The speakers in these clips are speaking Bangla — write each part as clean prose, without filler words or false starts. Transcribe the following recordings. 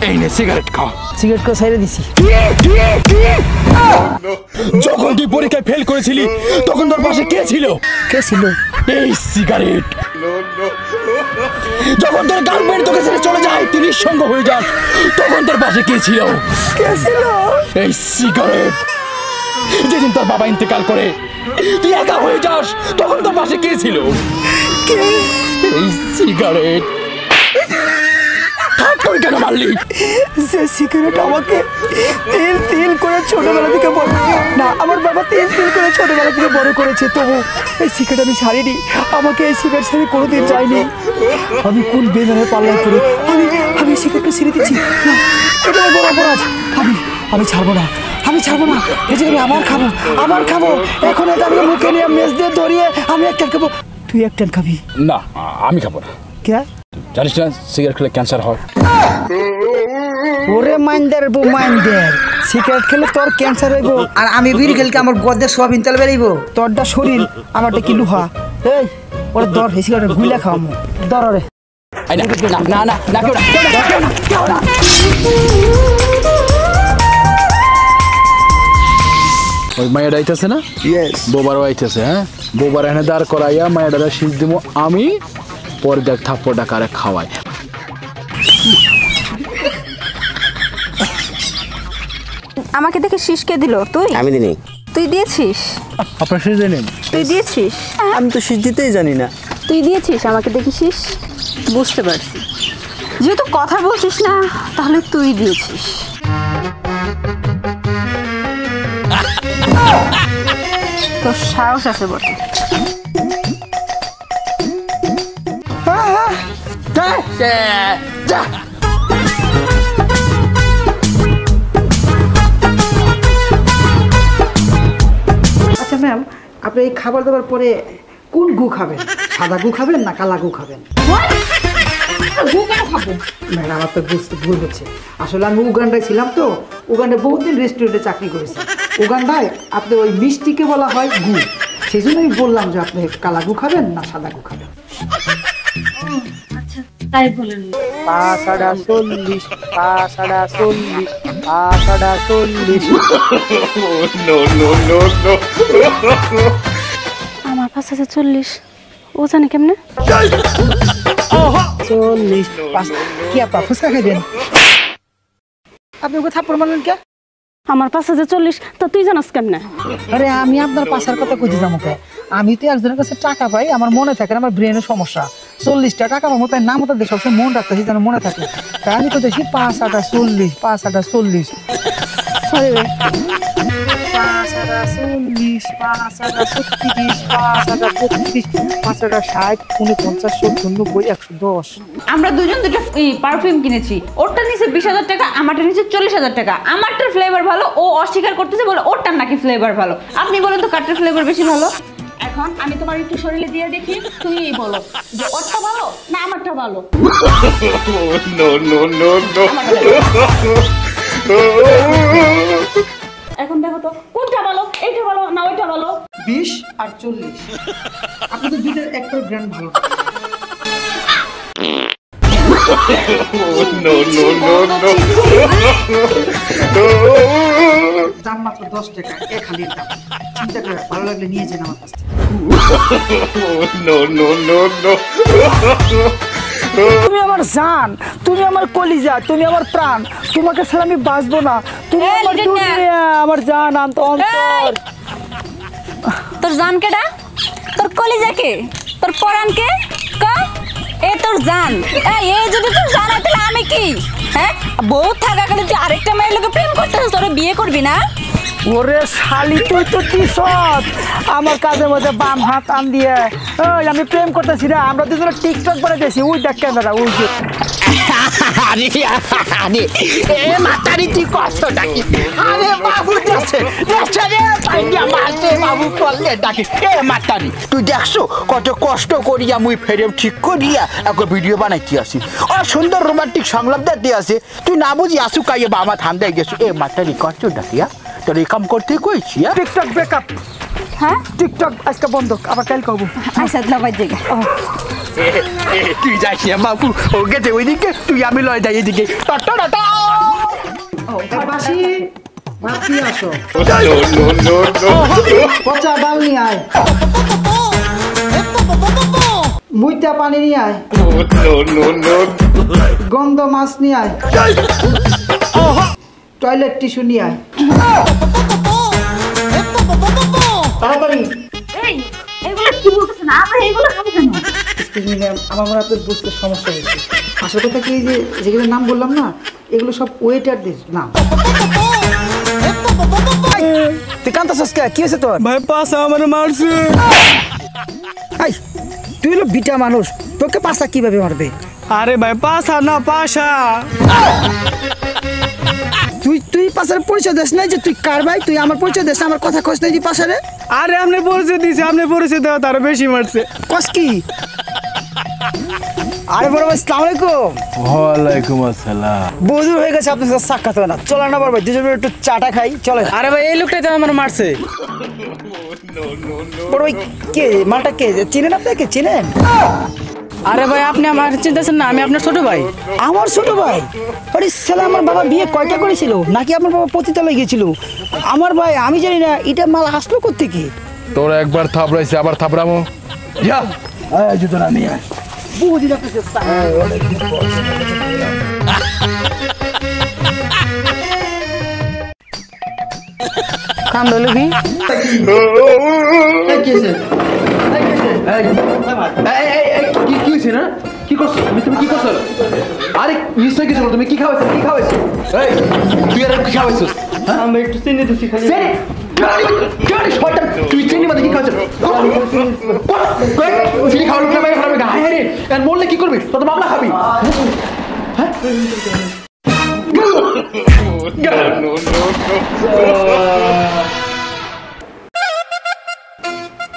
এই নে সিগারেট খা। সিগারেট করে ছেড়ে দিছি। যখন তুই পরীক্ষায় ফেল করেছিলি তখন তোর পাশে কে ছিল? কে ছিল? এই সিগারেট। যখন তোর গার্লফ্রেন্ড তোকে ছেড়ে চলে যায়, তুই নিঃসঙ্গ হয়ে যাস, তখন তোর পাশে কে ছিল? কে ছিল? এই সিগারেট। যেদিন তোর বাবা ইন্তেকাল করে তুই একা হয়ে যাস, তখন তোর পাশে কে ছিল? এই সিগারেট। তুই কেন মারলি? যে সিগারেট আমাকে তিল তিল করে ছোটবেলা থেকে বড়, না আমার বাবা তিল তিল করে ছোটবেলা থেকে বড় করেছে, তবু এই সিগারেট আমি ছাড়িনি। আমাকে এই সিগারেট ছেড়ে কোনোদিন যায়নি। আমি কোন বেমানের পাল্লায় করে আমি সিগারেটটা ছেড়ে দিচ্ছি। না, এটা আমার বড় অপরাধ। আমি ছাড়বো না, আমি ছাড়বো না। এই যে আমি আবার খাবো। এখন এটা আমি মুখে নিয়ে মেজ দিয়ে ধরিয়ে আমি একটা খাবো। তুই একটা খাবি? না, আমি খাবো না। কে? জানিস না সিগারেট খেলে ক্যান্সার হয়? ওরে মাইন্ডার সিগারেট খেলে তোর ক্যান্সার হইব, আর আমি বিড়ি খেলে আমার গদ্দের সোয়াবিন তেল বেরাইব। তোরটা শরীর, আমারটা কি লুহা। এই ওরে দর এই সিগারেট গুইলা খাওয়ামু। দর রে। না না না, কেউ না। ওই মায়ের আইতেছে না? বোবারও আইতেছে। হ্যাঁ, বোবার এনে দাঁড় করাইয়া মায়েরা শীষ দিব আমি, পরে দেখ থাপ্পড় ডাকারে খাওয়াই। আমাকে দেখে শীষ কে দিল? তুই? আমি দিনি। তুই দিয়েছিস? আপনার শীষ দেন? তুই দিয়েছিস? আমি তো শীষ দিতেই জানি না। তুই দিয়েছিস আমাকে দেখে শীষ? বুঝতে পারছি, যেহেতু কথা বলছিস না তাহলে তুই দিয়েছিস। তোর সাহস আছে বটে। আচ্ছা ম্যাম, আপনি এই খাবার দাবার পরে কোন গু খাবেন? সাদা গু খাবেন না কালা গু খাবেন? ম্যাডাম আমার তো বুঝতে ভুল হচ্ছে। আসলে আমি উগান্ডায় ছিলাম, তো উগান্ডায় বহুদিন রেস্টুরেন্টে চাকরি করেছি। উগান্ডায় আপনি ওই মিষ্টিকে বলা হয় গু, সেই জন্য আমি বললাম যে আপনি কালা গু খাবেন না সাদা গু খাবেন। তাই বলেন। 5.40 5.40 5.40। আমার 5,040 ও জানে কেমনে? 40 কি আপা ফুসকা খাইবেন? আপনি ওকে থাপ্পড় মারলেন কে? আমার 5,040 তা তুই জানাস কেমনে? আরে আমি আপনার পাশার কথা কইতে যাবো কে? আমি তো একজনের কাছে টাকা পাই, আমার মনে থাকে না, আমার ব্রেনের সমস্যা। 40টা টাকা আমার মতো নাম মতো সবসময় মনে রাখতেছি যেন মনে থাকে। তাই আমি তো দেখি 5.40 5.40 সরি রে। 5.40 5.36 5.35 5.60 49 70 90 110। আমরা দুজন দুটো পারফিউম কিনেছি, ওরটা নিচে 20,000 টাকা, আমারটা নিচে 40,000 টাকা। আমারটার ফ্লেভার ভালো, ও অস্বীকার করতেছে বলে ওরটার নাকি ফ্লেভার ভালো। আপনি বলেন তো কারটার ফ্লেভার বেশি ভালো? এখন আমি তোমার একটু শরীরে দিয়ে দেখি, তুমি বলো যে ওরটা ভালো না আমারটা ভালো। এখন দেখো তো কোনটা ভালো, এইটা ভালো না ওইটা ভালো? 20 আর 40 আপনি তো দুইটার একটা ব্র্যান্ড ভালো। দাম মাত্র 10 টাকা, এক হালির দাম। চিন্তা করে ভালো লাগলে নিয়ে যান আমার কাছ থেকে। তুমি আমার জান, তুমি আমার কলিজা, তুমি আমার প্রাণ। তোমাকে ছাড়া আমি বাঁচবো না। তুমি আমার দুনিয়া, আমার জান, অন্তর। তোর জান কেডা? তোর কলিজা কে? তোর পরাণ কে? এ তোর জান। এই যদি তোর জান হয় তাহলে আমি কি? হ্যাঁ, বউ থাকাকালে তুই আরেকটা মেয়ের লোকে প্রেম করতেছিস, তোরে বিয়ে করবি না? ওরে শালি, তুই তো টিসত আমার কাজের মধ্যে বাম হাত আন দিয়ে। ওই আমি প্রেম করতেছি না, আমরা দুজনে টিকটক করে দিয়েছি। ওই দেখ ক্যামেরা, ওই যে। এ মাতারি তুই কষ্টটা কি? আরে বাবু দেখছে রে পাইয়া মারছে বাবু করলে ডাকি। এ মাতারি তুই দেখছো কত কষ্ট করিয়া মুই ফেরে ঠিক করিয়া এক ভিডিও বানাইতে আসি, ও সুন্দর রোমান্টিক সংলাপ দিতে আসে। তুই না বুঝি আসু কাইয়ে বামা ঠান্ডা গেছো। এ মাতারি কষ্ট ডাকিয়া তোর এই কাম করতে কইছি। TikTok breakup. হ্যাঁ, টিকটক আজকে বন্ধ, আবার কাল করবো। আচ্ছা লাভাই জায়গা তুই যাইস বাবু, ও গেছে ওইদিকে, তুই আমি লয় যাই এদিকে। বাসি ভাত নিয়ে আসো পচা ডাল নিয়ে আয় মুইতা পানি নিয়ে আয় গন্ধ মাছ নিয়ে আয় টয়লেট টিস্যু নিয়ে আয় তাড়াতাড়ি এগুলো কি বলতেছেন? আমরা এগুলো খাবো কেন? আমার মনে হয় আপনার বুঝতে সমস্যা হয়েছে। আসল কথা কি যে যেগুলো নাম বললাম না এগুলো সব ওয়েটারদের নাম। তুই কান্তাছস কে? কি হয়েছে তোর? ভাই পাশা আমার মারছে। আই তুই হলো বিটা মানুষ, তোকে পাশা কিভাবে মারবে? আরে ভাই পাশা না পাশা। তুই পাশার পরিচয় দেশ নাই যে তুই কার ভাই? তুই আমার পরিচয় দেশ, আমার কথা কস নাই যে পাশারে। আরে আপনি পরিচয় দিছে, আপনি পরিচয় দেওয়া তার বেশি মারছে। কস কি? আরে বড় ভাই আসসালামু আলাইকুম। ওয়ালাইকুম আসসালাম। বহুদূর হয়ে গেছে আপনার সাথে সাক্ষাৎ হয় না। চলো না বড় ভাই দুজন মিলে একটু চাটা খাই, চলে। আরে ভাই এই লোকটাই তো আমার মারছে। বড় ভাই কে? মালটা কে? চিনেন আপনাকে? চিনেন? আরে ভাই আপনি আমার চিন্তাছেন না, আমি আপনার ছোট ভাই। আমার ছোট ভাই? আরে সালা, আমার বাবা বিয়ে কয়টা করেছিল? নাকি আমার বাবা পতিতালয়ে গিয়েছিল? আমার ভাই আমি জানি না এটা মাল আসলো কোত্থেকে। তোর একবার থাপড়াইছে আবার থাপড়ামো। যা জুতো না নিয়ে আয়। বহুদিন আপনাকে কাম হলো কি? কি হয়েছে না? কি করছো তুমি কি করছো? আরে নিশ্চয় কিছু তুমি কি খাওয়াইছো? কি খাওয়াইছো? এই তুই আর কি খাওয়াইছো? আমরা একটু চিনি দিছি খালি। তুই চিনি মানে কি খাওয়াচ্ছ? চিনি খাওয়ার লোক না খাবে গায়ে রে। আর বললে কি করবি? তো মামলা খাবি।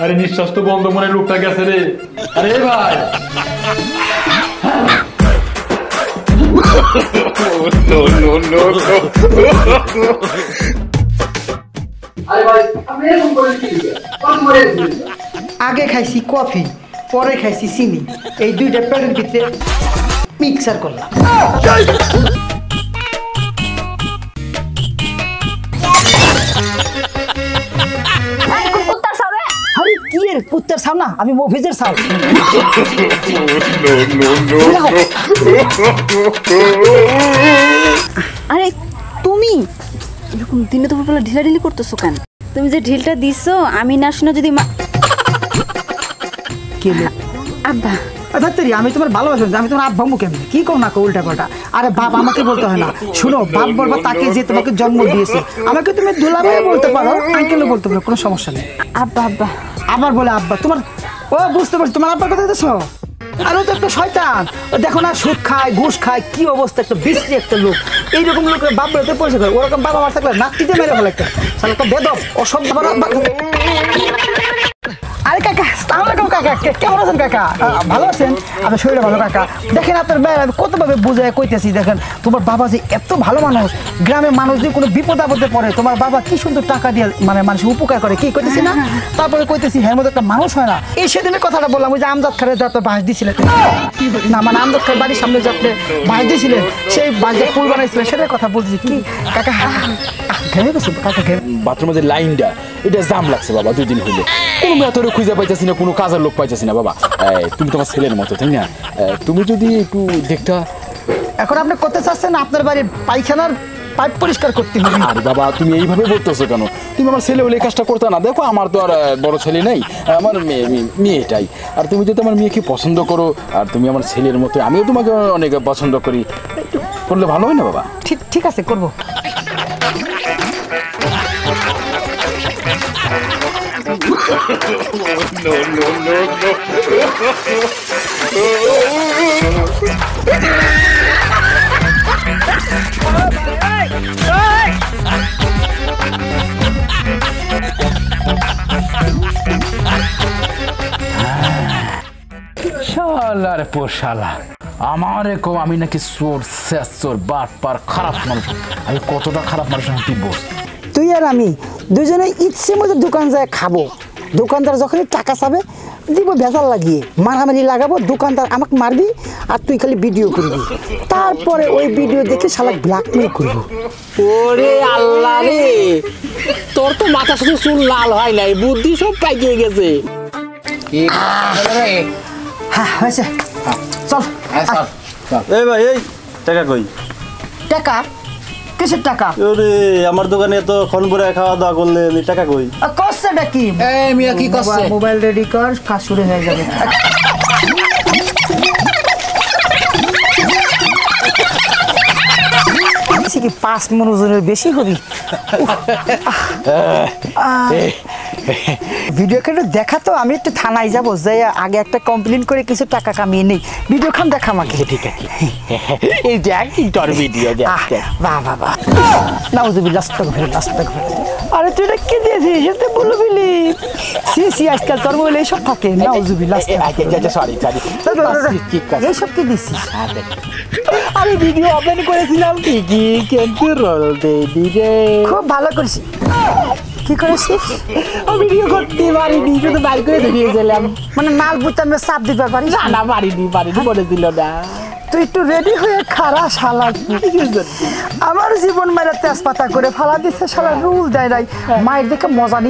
আরে নিঃশ্বাস তো বন্ধ, মনে লোকটা গেছে রে। আরে ভাই আগে খাইছি কফি, পরে খাইছি চিনি, এই দুইটা প্যাকেট ভিতরে মিক্সার করলাম। কুত্তার সাথে আরে কি এর পুত্রের সাল না, আমি মফিজের সাল। আরে তুমি এরকম দিনে তো বলে ঢিলাঢিলি করতেছো কেন? তুমি যে ঢিলটা দিছো আমি না শুনে যদি কে লো? আব্বা ধরতেরি আমি তোমার ভালোবাসি, আমি তোমার আব্বা মুখে কি কো না কো উল্টা পাল্টা। আরে বাপ আমাকে বলতে হয় না, শুনো বাপ বলবা তাকে যে তোমাকে জন্ম দিয়েছে। আমাকে তুমি দুলাভাই বলতে পারো, আঙ্কেলও বলতে পারো, কোনো সমস্যা নেই। আব্বা আব্বা আবার বলে আব্বা তোমার। ও বুঝতে পারছি তোমার আব্বার কথা দেখছো। আর ও তো একটা শয়তান, ও দেখো না সুদ খায় ঘুষ খায়, কি অবস্থা, একটা বিশ্রী একটা লোক। এইরকম লোকের বাপ বেরোতে পয়সা করে, ওরকম বাবা মার থাকলে নাতিতে মেরে ফেলে একটা শালা একটা বেদব অসভ্য। আরে কাকা আসসালামু আলাইকুম। কাকা কেমন আছেন কাকা? ভালো আছেন? আপনার শরীরে ভালো কাকা? দেখেন আপনার আমি কতভাবে বুঝায় কইতেছি, দেখেন তোমার বাবা যে এত ভালো মানুষ, গ্রামের মানুষ যদি কোনো বিপদ আপদে পড়ে তোমার বাবা কি সুন্দর টাকা দিয়ে মানে মানুষের উপকার করে, কি কইতেছি না? তারপরে কইতেছি হ্যাঁ মধ্যে একটা মানুষ হয় না। এই সেদিনের কথাটা বললাম, ওই যে আমজাদ খানের যা তো বাস দিয়েছিলেন না, মানে আমজাদ খান বাড়ির সামনে যে আপনি বাস দিয়েছিলেন, সেই বাসে ফুল বানাইছিলেন, সেটার কথা বলতেছি। কি কাকা ঘেমে গেছে কাকা? বাথরুমের যে লাইনটা এটা জাম লাগছে বাবা, 2 দিন হইলে কোনো মেথরে খুঁজে পাইতেছি না, কোনো কাজের লোক পাইতেছি না বাবা। তুমি তোমার ছেলের মতো তাই না? তুমি যদি একটু দেখটা। এখন আপনি করতে চাচ্ছেন আপনার বাড়ির পায়খানার পাইপ পরিষ্কার করতে হবে? আরে বাবা তুমি এইভাবে বলতেছো কেন? তুমি আমার ছেলে হলে এই কাজটা করতে না। দেখো আমার তো আর বড় ছেলে নেই, আমার মেয়েটাই। আর তুমি যদি আমার মেয়েকে পছন্দ করো আর তুমি আমার ছেলের মতো, আমিও তোমাকে অনেক পছন্দ করি, একটু করলে ভালো হয় না বাবা? ঠিক আছে করবো। শালা রে পোশালা, আমারে কো আমি নাকি চোর, শেষ চোর, বাটপার, খারাপ মানুষ। আমি কতটা খারাপ মানুষ তুই বল। তুই আর আমি দুজনে ইচ্ছে মতো দোকান যায় খাবো। দোকানদার যখনই টাকা চাবে দিব ভেজাল লাগিয়ে মারামারি লাগাবো, দোকানদার আমাকে মারবি আর তুই খালি ভিডিও করবি, তারপরে ওই ভিডিও দেখে শালা ব্ল্যাকমেল করবো। ওরে আল্লাহ রে, তোর তো মাথা শুধু চুল লাল হয় নাই, বুদ্ধি সব পাইকে গেছে। হ্যাঁ হয়েছে, চল। এই ভাই, এই টাকা কই? টাকা? কিসের টাকা? ওরে আমার দোকানে তো ক্ষণ করে খাওয়া দাওয়া করলে টাকা কই? কষ্টটা কি? মিয়া কি করছে? মোবাইল রেডি কর, কাজ শুরু হয়ে যাবে। কি 5 মণ ওজনের বেশি হবি? ভিডিও খান দেখা তো, আমি একটু থানায় যাবো, যাই আগে একটা কমপ্লেন করে কিছু টাকা কামিয়ে নেই। ভিডিও খান দেখা আমাকে। ঠিক আছে, এই দেখ তোর ভিডিও দেখ। বাহ বাহ বাহ, নাউজুবিল্লাহ, আস্তাগফিরুল্লাহ, আস্তাগফিরুল্লাহ। আরে তুই এটা কি দিয়েছিস? এতে বলবি সি আজকাল তোর মোবাইলে এইসব থাকে। নাউজুবিল্লাহ, সরি সরি, এইসব কি দিছিস? আমি ভিডিও ওপেন করেছিলাম ঠিকই, কিন্তু রোল দেই রে। খুব ভালো করেছিস। কি করেছিস? ভিডিও করতে পারিনি, শুধু বাইর করে দেখিয়েছিলাম। মানে নাল বুতামে চাপ দিতে পারিস? না পারিনি বলেছিল না। তুই একটু রেডি হয়ে খারা শালা। আমার জীবন মেরে তেজপাতা করে ফালা দিচ্ছে শালা, রুল দেয় নাই। মায়ের দেখে মজা নি।